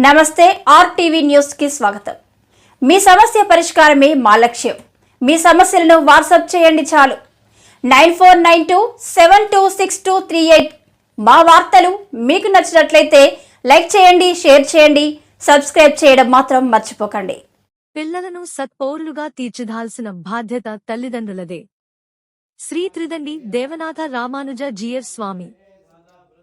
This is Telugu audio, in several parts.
నమస్తే ఆర్టీవీ న్యూస్ కి స్వాగతం. మీ సమస్య పరిష్కారమే మా లక్ష్యం. మీ సమస్యలను వాట్సాప్ చేయండి చాలు. 9492726238. మా వార్తలు మీకు నచ్చినట్లయితే లైక్ చేయండి, షేర్ చేయండి, సబ్స్క్రైబ్ చేయడం మాత్రం మర్చిపోకండి. పిల్లలను సత్పౌరులుగా తీర్చిదాల్సిన బాధ్యత తల్లిదండ్రులదే. శ్రీ త్రిదండి దేవనాథ రామానుజ జీఎస్ స్వామి.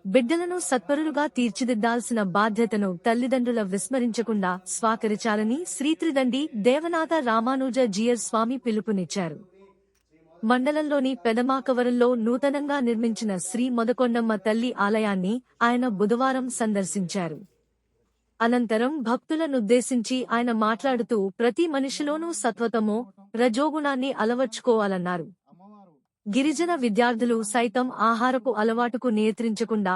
బిడ్డలను సత్పరులుగా తీర్చిదిద్దాల్సిన బాధ్యతను తల్లిదండ్రుల విస్మరించకుండా స్వాకరించాలని శ్రీత్రిదండి దేవనాథ రామానుజ జీఎస్ స్వామి పిలుపునిచ్చారు. మండలంలోని పెదమాకవరంలో నూతనంగా నిర్మించిన శ్రీ మొదకొండమ్మ తల్లి ఆలయాన్ని ఆయన బుధవారం సందర్శించారు. అనంతరం భక్తులనుద్దేశించి ఆయన మాట్లాడుతూ ప్రతి మనిషిలోనూ సత్వతమో రజోగుణాన్ని అలవర్చుకోవాలన్నారు. గిరిజన విద్యార్థులు సైతం ఆహారపు అలవాటుకు నియంత్రించకుండా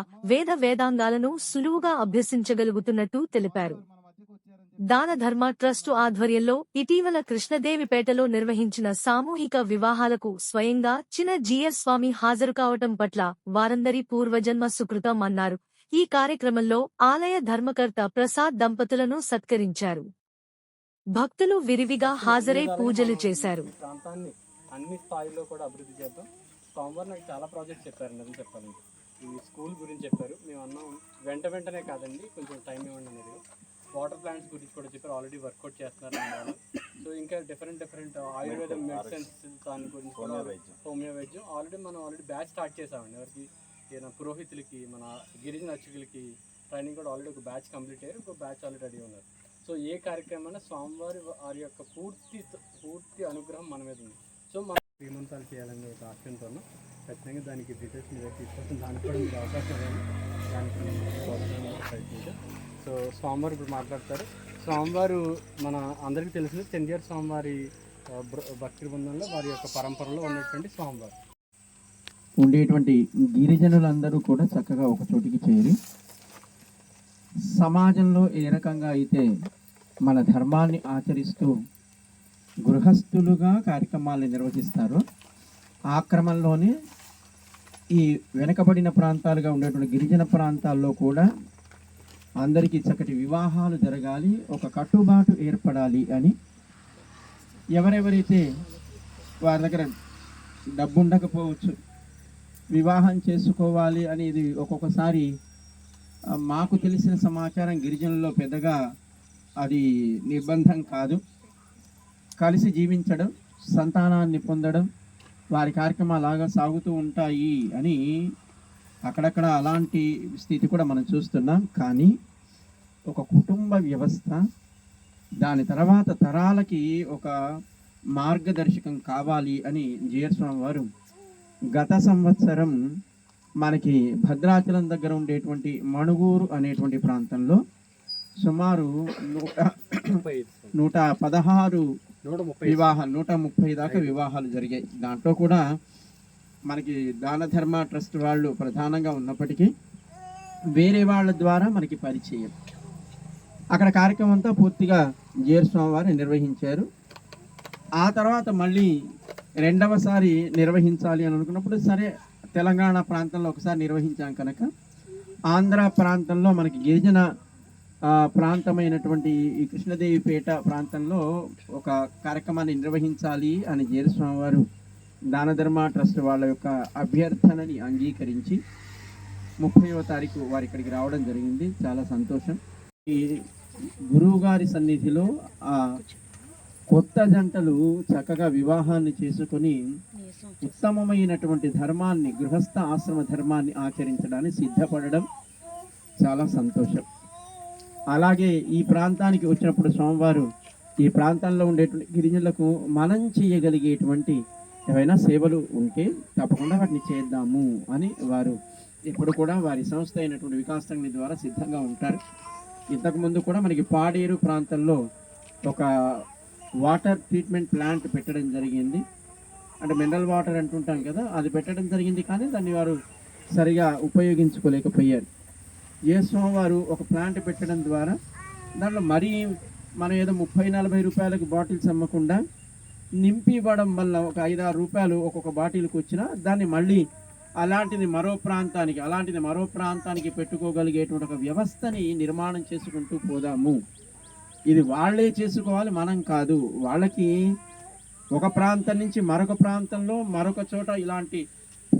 వేదాంగాలను సులువుగా అభ్యసించగలుగుతున్నట్టు తెలిపారు. దాన ధర్మ ట్రస్టు ఆధ్వర్యంలో ఇటీవల కృష్ణదేవిపేటలో నిర్వహించిన సామూహిక వివాహాలకు స్వయంగా చిన జీఎస్ స్వామి హాజరు కావటం పట్ల వారందరి పూర్వజన్మ సుకృతం అన్నారు. ఈ కార్యక్రమంలో ఆలయ ధర్మకర్త ప్రసాద్ దంపతులను సత్కరించారు. భక్తులు విరివిగా హాజరై పూజలు చేశారు. అన్ని స్థాయిలో కూడా అభివృద్ధి చేద్దాం. సోమవారం నాకు చాలా ప్రాజెక్ట్స్ చెప్పారు. నిజం చెప్పాలండి, ఈ స్కూల్ గురించి చెప్పారు. మేము అన్నాం వెంటనే కాదండి, కొంచెం టైం ఇవ్వండి అనేది. వాటర్ ప్లాంట్స్ గురించి కూడా చెప్పారు, ఆల్రెడీ వర్కౌట్ చేస్తున్నారు అన్నారు. సో ఇంకా డిఫరెంట్ ఆయుర్వేద మెడిసిన్స్ దాని గురించి కూడా, హోమియో వైద్యం మనం ఆల్రెడీ బ్యాచ్ స్టార్ట్ చేసామండి. ఎవరికి ఏదైనా పురోహితులకి, మన గిరిజన అర్చకులకి ట్రైనింగ్ కూడా ఆల్రెడీ ఒక బ్యాచ్ కంప్లీట్ అయ్యారు, ఒక బ్యాచ్ ఆల్రెడీ రెడీ ఉన్నారు. సో ఏ కార్యక్రమమైనా స్వామివారి వారి యొక్క పూర్తి అనుగ్రహం మన మీద ఉంది. సో మనం 3 మంత్సాలు చేయాలని ఒక ఆప్షన్తో ఖచ్చితంగా దానికి డీటెయిల్స్ మీద తీసుకొస్తాం. దానికి కూడా మీరు అవకాశం ఇవ్వాలి, దానికి ప్రయత్నించాం. సో స్వామివారు ఇప్పుడు మాట్లాడతారు. స్వామివారు మన అందరికీ తెలిసింది చెందియార్ స్వామివారి భక్తి బృందంలో వారి యొక్క పరంపరలో ఉన్నటువంటి స్వామివారు. ఉండేటువంటి గిరిజనులందరూ కూడా చక్కగా ఒక చోటికి చేరి సమాజంలో ఏ రకంగా అయితే మన ధర్మాన్ని ఆచరిస్తూ గృహస్థులుగా కార్యక్రమాలను నిర్వహిస్తారో ఆ క్రమంలోనే ఈ వెనకబడిన ప్రాంతాలుగా ఉండేటువంటి గిరిజన ప్రాంతాల్లో కూడా అందరికీ చక్కటి వివాహాలు జరగాలి, ఒక కట్టుబాటు ఏర్పడాలి అని ఎవరెవరైతే వారి దగ్గర డబ్బు ఉండకపోవచ్చు, వివాహం చేసుకోవాలి అనేది ఒక్కొక్కసారి మాకు తెలిసిన సమాచారం గిరిజనుల్లో పెద్దగా అది నిర్బంధం కాదు. కలిసి జీవించడం, సంతానాన్ని పొందడం వారి కార్యక్రమాలాగా సాగుతూ ఉంటాయి అని అక్కడక్కడ అలాంటి స్థితి కూడా మనం చూస్తున్నాం. కానీ ఒక కుటుంబ వ్యవస్థ దాని తర్వాత తరాలకి ఒక మార్గదర్శకం కావాలి అని జీఎస్ స్వామి వారు గత సంవత్సరం మనకి భద్రాచలం దగ్గర ఉండేటువంటి మణుగూరు అనేటువంటి ప్రాంతంలో సుమారు 116 వివాహాలు, 130 దాకా వివాహాలు జరిగాయి. దాంట్లో కూడా మనకి దాన ధర్మ ట్రస్ట్ వాళ్ళు ప్రధానంగా ఉన్నప్పటికీ వేరే వాళ్ళ ద్వారా మనకి పరిచయం. అక్కడ కార్యక్రమం అంతా పూర్తిగా జీఎస్ స్వామి వారు నిర్వహించారు. ఆ తర్వాత మళ్ళీ రెండవసారి నిర్వహించాలి అని అనుకున్నప్పుడు సరే తెలంగాణ ప్రాంతంలో ఒకసారి నిర్వహించాం కనుక ఆంధ్ర ప్రాంతంలో మనకి గిరిజన ప్రాంతమైనటువంటి ఈ కృష్ణదేవిపేట ప్రాంతంలో ఒక కార్యక్రమాన్ని నిర్వహించాలి అని జీఎస్ స్వామి వారు దాన ధర్మ ట్రస్ట్ వాళ్ళ యొక్క అభ్యర్థనని అంగీకరించి 30వ తారీఖు వారు ఇక్కడికి రావడం జరిగింది. చాలా సంతోషం. ఈ గురువు గారి సన్నిధిలో ఆ కొత్త జంటలు చక్కగా వివాహాన్ని చేసుకొని ఉత్తమమైనటువంటి ధర్మాన్ని, గృహస్థ ఆశ్రమ ధర్మాన్ని ఆచరించడానికి సిద్ధపడడం చాలా సంతోషం. అలాగే ఈ ప్రాంతానికి వచ్చినప్పుడు స్వామివారు ఈ ప్రాంతంలో ఉండేటువంటి గిరిజనులకు మనం చేయగలిగేటువంటి ఏవైనా సేవలు ఉంటే తప్పకుండా వాటిని చేద్దాము అని వారు ఇప్పుడు కూడా వారి సంస్థ అయినటువంటి వికాస్ సంఘం ద్వారా సిద్ధంగా ఉంటారు. ఇంతకుముందు కూడా మనకి పాడేరు ప్రాంతంలో ఒక వాటర్ ట్రీట్మెంట్ ప్లాంట్ పెట్టడం జరిగింది. అంటే మినరల్ వాటర్ అంటుంటాం కదా, అది పెట్టడం జరిగింది. కానీ దాన్ని వారు సరిగా ఉపయోగించుకోలేకపోయారు. స్వామివారు ఒక ప్లాంట్ పెట్టడం ద్వారా దాంట్లో మరీ మనం ఏదో 30-40 రూపాయలకు బాటిల్స్ అమ్మకుండా నింపి ఇవ్వడం వల్ల ఒక 5-6 రూపాయలు ఒక్కొక్క బాటిల్కి వచ్చినా దాన్ని మళ్ళీ అలాంటిది మరో ప్రాంతానికి పెట్టుకోగలిగేటువంటి ఒక వ్యవస్థని నిర్మాణం చేసుకుంటూ పోదాము. ఇది వాళ్ళే చేసుకోవాలి, మనం కాదు. వాళ్ళకి ఒక ప్రాంతం నుంచి మరొక ప్రాంతంలో మరొక చోట ఇలాంటి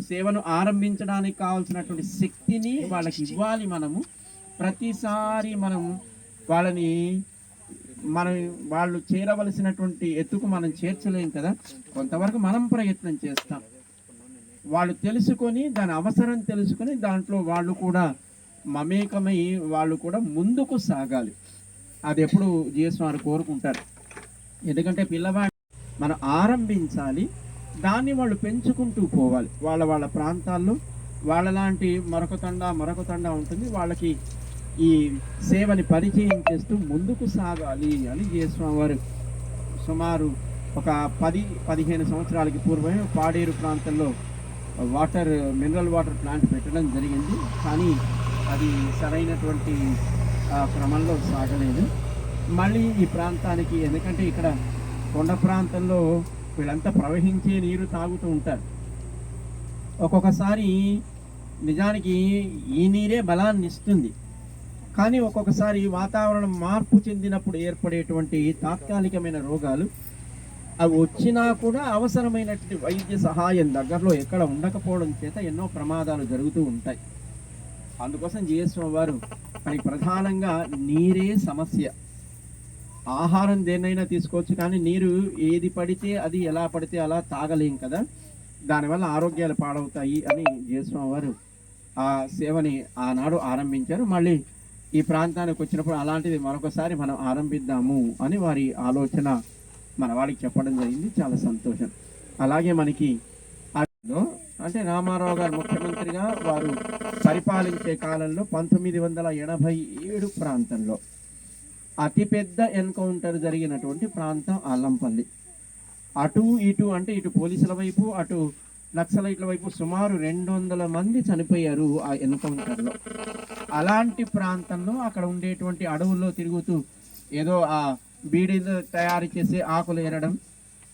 సేవను ఆరంభించడానికి కావాల్సినటువంటి శక్తిని వాళ్ళకి ఇవ్వాలి. మనము ప్రతిసారి వాళ్ళు చేరవలసినటువంటి ఎత్తుకు మనం చేర్చలేం కదా. కొంతవరకు మనం ప్రయత్నం చేస్తాం. వాళ్ళు తెలుసుకొని దాని అవసరం తెలుసుకొని దాంట్లో వాళ్ళు కూడా మమేకమై వాళ్ళు కూడా ముందుకు సాగాలి. అది ఎప్పుడు జిఎస్ వారు కోరుకుంటారు. ఎందుకంటే పిల్లవాడు మనం ఆరంభించాలి, దాన్ని వాళ్ళు పెంచుకుంటూ పోవాలి. వాళ్ళ ప్రాంతాల్లో వాళ్ళలాంటి మరొక తండా ఉంటుంది. వాళ్ళకి ఈ సేవని పరిచయం చేస్తూ ముందుకు సాగాలి అని జిఎస్వామి వారు సుమారు ఒక 10-15 సంవత్సరాలకి పూర్వమే పాడేరు ప్రాంతంలో మినరల్ వాటర్ ప్లాంట్ పెట్టడం జరిగింది. కానీ అది సరైనటువంటి క్రమంలో సాగలేదు. మళ్ళీ ఈ ప్రాంతానికి, ఎందుకంటే ఇక్కడ కొండ ప్రాంతంలో వీళ్ళంతా ప్రవహించే నీరు తాగుతూ ఉంటారు. ఒక్కొక్కసారి నిజానికి ఈ నీరే బలాన్ని ఇస్తుంది, కానీ ఒక్కొక్కసారి వాతావరణం మార్పు చెందినప్పుడు ఏర్పడేటువంటి తాత్కాలికమైన రోగాలు అవి వచ్చినా కూడా అవసరమైనటువంటి వైద్య సహాయం దగ్గరలో ఎక్కడ ఉండకపోవడం చేత ఎన్నో ప్రమాదాలు జరుగుతూ ఉంటాయి. అందుకోసం జిఎస్వామి వారు మనకి ప్రధానంగా నీరే సమస్య. ఆహారం దేన్నైనా తీసుకోవచ్చు, కానీ నీరు ఏది పడితే అది ఎలా పడితే అలా తాగలేం కదా. దానివల్ల ఆరోగ్యాలు పాడవుతాయి అని జిఎస్వామి వారు ఆ సేవని ఆనాడు ఆరంభించారు. మళ్ళీ ఈ ప్రాంతానికి వచ్చినప్పుడు అలాంటిది మరొకసారి మనం ఆరంభిద్దాము అని వారి ఆలోచన మన వాడికి చెప్పడం జరిగింది. చాలా సంతోషం. అలాగే మనకి అంటే రామారావు గారు ముఖ్యమంత్రిగా వారు పరిపాలించే కాలంలో 1987 ప్రాంతంలో అతిపెద్ద ఎన్కౌంటర్ జరిగినటువంటి ప్రాంతం అల్లంపల్లి. అటు ఇటు అంటే ఇటు పోలీసుల వైపు అటు నక్సలైట్ల వైపు సుమారు 200 మంది చనిపోయారు ఆ ఎన్కౌంటర్లో. అలాంటి ప్రాంతంలో అక్కడ ఉండేటువంటి అడవుల్లో తిరుగుతూ ఏదో ఆ బీడీలు తయారు చేసే ఆకులు ఏరడం,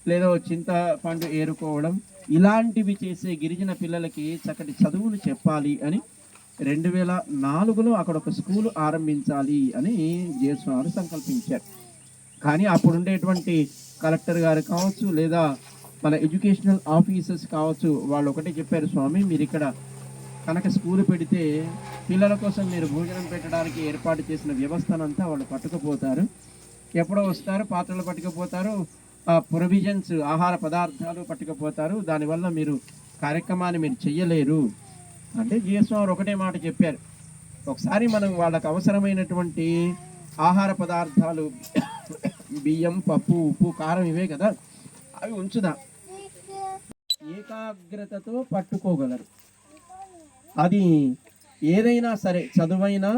లేదో చింతపండు ఏరుకోవడం, ఇలాంటివి చేసే గిరిజన పిల్లలకి చక్కటి చదువులు చెప్పాలి అని 2004లో అక్కడ ఒక స్కూల్ ఆరంభించాలి అని జిఎస్వామి వారు సంకల్పించారు. కానీ అప్పుడు ఉండేటువంటి కలెక్టర్ గారు కావచ్చు, లేదా మన ఎడ్యుకేషనల్ ఆఫీసర్స్ కావచ్చు, వాళ్ళు ఒకటే చెప్పారు, స్వామి మీరు ఇక్కడ కనుక స్కూల్ పెడితే పిల్లల కోసం మీరు భోజనం పెట్టడానికి ఏర్పాటు చేసిన వ్యవస్థనంతా వాళ్ళు పట్టుకుపోతారు. ఎప్పుడో వస్తారు, పాత్రలు పట్టుకుపోతారు, ప్రొవిజన్స్ ఆహార పదార్థాలు పట్టుకుపోతారు. దానివల్ల మీరు కార్యక్రమాన్ని మీరు చెయ్యలేరు అంటే జిఎస్వామి ఒకటే మాట చెప్పారు, ఒకసారి మనం వాళ్ళకు అవసరమైనటువంటి ఆహార పదార్థాలు బియ్యం, పప్పు, ఉప్పు, కారం ఇవే కదా, అవి ఉంచుదాం. ఏకాగ్రతతో పట్టుకోగలరు. అది ఏదైనా సరే, చదువైనా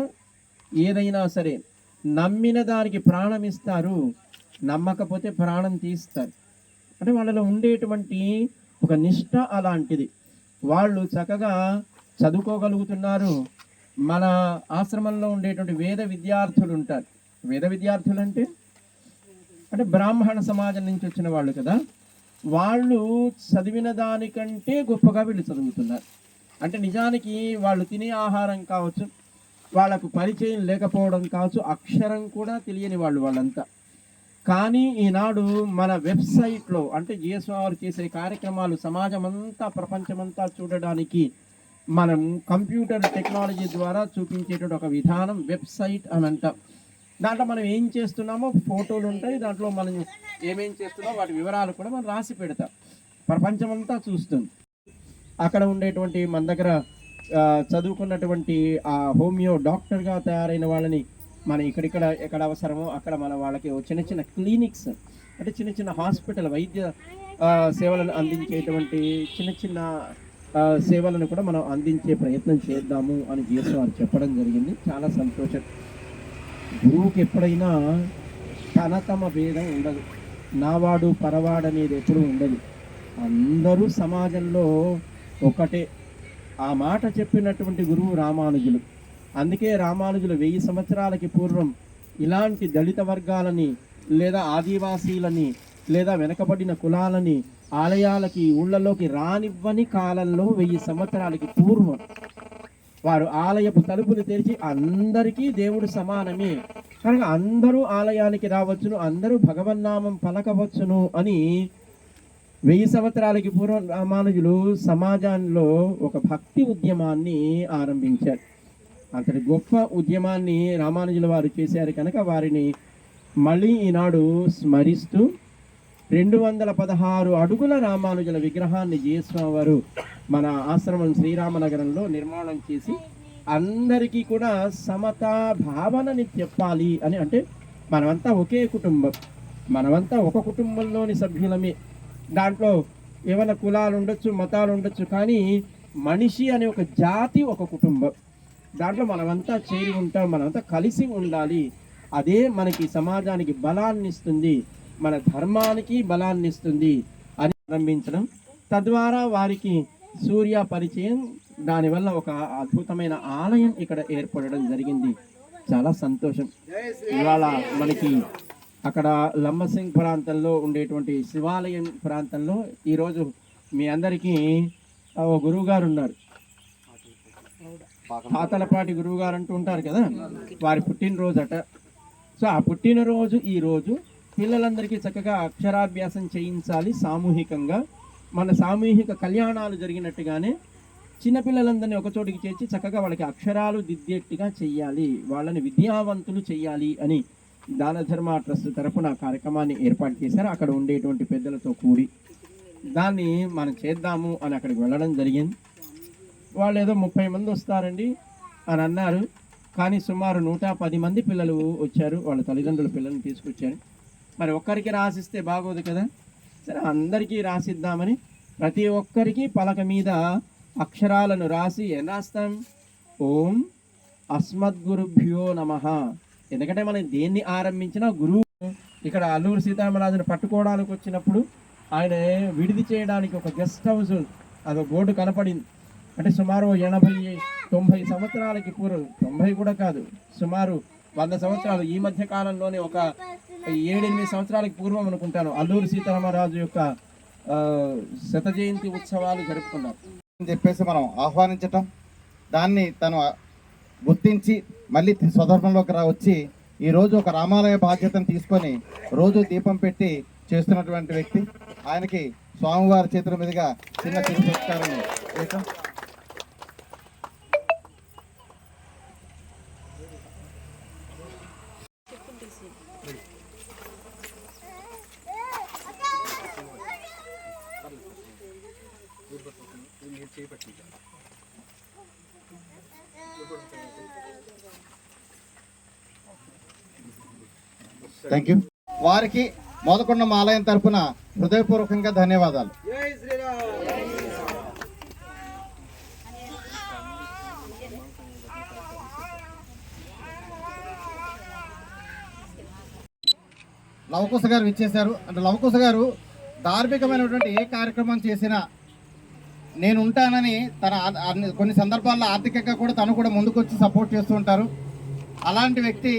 ఏదైనా సరే, నమ్మిన దానికి ప్రాణం ఇస్తారు, నమ్మకపోతే ప్రాణం తీస్తారు. అంటే వాళ్ళలో ఉండేటువంటి ఒక నిష్ఠ అలాంటిది. వాళ్ళు చక్కగా చదువుకోగలుగుతున్నారు. మన ఆశ్రమంలో ఉండేటువంటి వేద విద్యార్థులు ఉంటారు. వేద విద్యార్థులు అంటే బ్రాహ్మణ సమాజం నుంచి వచ్చిన వాళ్ళు కదా, వాళ్ళు చదివిన దానికంటే గొప్పగా వీళ్ళు చదువుతున్నారు. అంటే నిజానికి వాళ్ళు తినే ఆహారం కావచ్చు, వాళ్ళకు పరిచయం లేకపోవడం కావచ్చు, అక్షరం కూడా తెలియని వాళ్ళంతా. కానీ ఈనాడు మన వెబ్సైట్లో అంటే జిఎస్వామి వారు చేసే కార్యక్రమాలు సమాజమంతా, ప్రపంచమంతా చూడడానికి మనం కంప్యూటర్ టెక్నాలజీ ద్వారా చూపించేటువంటి ఒక విధానం వెబ్సైట్ అని అంటాం. దాంట్లో మనం ఏం చేస్తున్నామో ఫోటోలు ఉంటాయి, దాంట్లో మనం ఏమేం చేస్తున్నామో వాటి వివరాలు కూడా మనం రాసి పెడతాం. ప్రపంచమంతా చూస్తుంది. అక్కడ ఉండేటువంటి మన దగ్గర చదువుకున్నటువంటి ఆ హోమియో డాక్టర్గా తయారైన వాళ్ళని మన ఎక్కడ అవసరమో అక్కడ మన వాళ్ళకి చిన్న చిన్న క్లినిక్స్ అంటే చిన్న చిన్న హాస్పిటల్ వైద్య సేవలను అందించేటువంటి చిన్న చిన్న సేవలను కూడా మనం అందించే ప్రయత్నం చేద్దాము అని జిఎస్వామి వారు చెప్పడం జరిగింది. చాలా సంతోషం. గురువుకి ఎప్పుడైనా తమ భేదం ఉండదు, నావాడు పరవాడు అనేది ఎప్పుడూ ఉండదు. అందరూ సమాజంలో ఒకటే. ఆ మాట చెప్పినటువంటి గురువు రామానుజులు. అందుకే రామానుజులు 1000 సంవత్సరాలకి పూర్వం ఇలాంటి దళిత వర్గాలని, లేదా ఆదివాసీలని, లేదా వెనకబడిన కులాలని, ఆలయాలకి ఊళ్ళలోకి రానివ్వని కాలంలో 1000 సంవత్సరాలకి పూర్వం వారు ఆలయపు తలుపులు తెరిచి అందరికీ దేవుడు సమానమే కనుక అందరూ ఆలయానికి రావచ్చును, అందరూ భగవన్నామం పలకవచ్చును అని 1000 సంవత్సరాలకి పూర్వం రామానుజులు సమాజంలో ఒక భక్తి ఉద్యమాన్ని ఆరంభించారు. అంతటి గొప్ప ఉద్యమాన్ని రామానుజుల వారు చేశారు కనుక వారిని మళ్ళీ ఈనాడు స్మరిస్తూ 216 అడుగుల రామానుజుల విగ్రహాన్ని జీయస్వామి వారు మన ఆశ్రమం శ్రీరామనగరంలో నిర్మాణం చేసి అందరికీ కూడా సమతా భావనని చెప్పాలి అని. అంటే మనమంతా ఒకే కుటుంబం, మనమంతా ఒక కుటుంబంలోని సభ్యులమే. దాంట్లో ఏమైనా కులాలు ఉండొచ్చు, మతాలు ఉండొచ్చు, కానీ మనిషి అనే ఒక జాతి ఒక కుటుంబం. దాంట్లో మనమంతా చేరి ఉంటాం, మనమంతా కలిసి ఉండాలి. అదే మనకి సమాజానికి బలాన్ని ఇస్తుంది, మన ధర్మానికి బలాన్ని ఇస్తుంది అని ప్రారంభించడం. తద్వారా వారికి సూర్య పరిచయం, దానివల్ల ఒక అద్భుతమైన ఆలయం ఇక్కడ ఏర్పడడం జరిగింది. చాలా సంతోషం. ఇవాళ మనకి అక్కడ లంబసింగ్ ప్రాంతంలో ఉండేటువంటి శివాలయం ప్రాంతంలో ఈరోజు మీ అందరికీ ఓ గురువు గారు ఉన్నారు, పాతలపాటి గురువు గారు అంటూ ఉంటారు కదా, వారి పుట్టినరోజు అట. సో ఆ పుట్టినరోజు ఈరోజు పిల్లలందరికీ చక్కగా అక్షరాభ్యాసం చేయించాలి సామూహికంగా. మన సామూహిక కళ్యాణాలు జరిగినట్టుగానే చిన్నపిల్లలందరినీ ఒకచోటికి చేర్చి చక్కగా వాళ్ళకి అక్షరాలు దిద్దేట్టుగా చెయ్యాలి, వాళ్ళని విద్యావంతులు చెయ్యాలి అని దానధర్మ ట్రస్ట్ తరపున కార్యక్రమాన్ని ఏర్పాటు చేశారు. అక్కడ ఉండేటువంటి పెద్దలతో కూడి దాన్ని మనం చేద్దాము అని అక్కడికి వెళ్ళడం జరిగింది. వాళ్ళు ఏదో 30 మంది వస్తారండి అని అన్నారు, కానీ సుమారు 110 మంది పిల్లలు వచ్చారు. వాళ్ళ తల్లిదండ్రుల పిల్లల్ని తీసుకొచ్చారు. మరి ఒక్కరికి రాసిస్తే బాగోదు కదా, సరే అందరికీ రాసిద్దామని ప్రతి ఒక్కరికి పలక మీద అక్షరాలను రాసి ఏం రాస్తాం, ఓం అస్మద్గురుభ్యో నమః. ఎందుకంటే మనం దేన్ని ఆరంభించినా గురువు. ఇక్కడ అల్లూరు సీతారామరాజును పట్టుకోవడానికి వచ్చినప్పుడు ఆయన విడిది చేయడానికి ఒక గెస్ట్ హౌస్ అదో బోర్డు కనపడింది. అంటే సుమారు 80-90 సంవత్సరాలకి పూర్వం, 90 కూడా కాదు, సుమారు 100 సంవత్సరాలు ఈ మధ్య కాలంలోనే ఒక 7-8 సంవత్సరాలకి పూర్వం అనుకుంటాను అల్లూరు సీతారామరాజు యొక్క శత జయంతి ఉత్సవాలు జరుపుకున్నారు అని చెప్పేసి మనం ఆహ్వానించటం, దాన్ని తను గుర్తించి మళ్ళీ స్వధర్మంలోకి వచ్చి ఈరోజు ఒక రామాలయ బాధ్యతను తీసుకొని రోజు దీపం పెట్టి చేస్తున్నటువంటి వ్యక్తి. ఆయనకి స్వామివారి చేతుల మీదుగా చిన్న పురస్కారం చేస్తాం. Thank you. వారికి మోదకొండ ఆలయం తరపున హృదయపూర్వకంగా ధన్యవాదాలు. లవకుశ గారు ఇచ్చేశారు. అంటే లవకుశ గారు ధార్మికమైనటువంటి ఏ కార్యక్రమం చేసినా నేను ఉంటానని కొన్ని సందర్భాల్లో ఆర్థికంగా కూడా తను కూడా ముందుకొచ్చి సపోర్ట్ చేస్తూ ఉంటారు. అలాంటి వ్యక్తి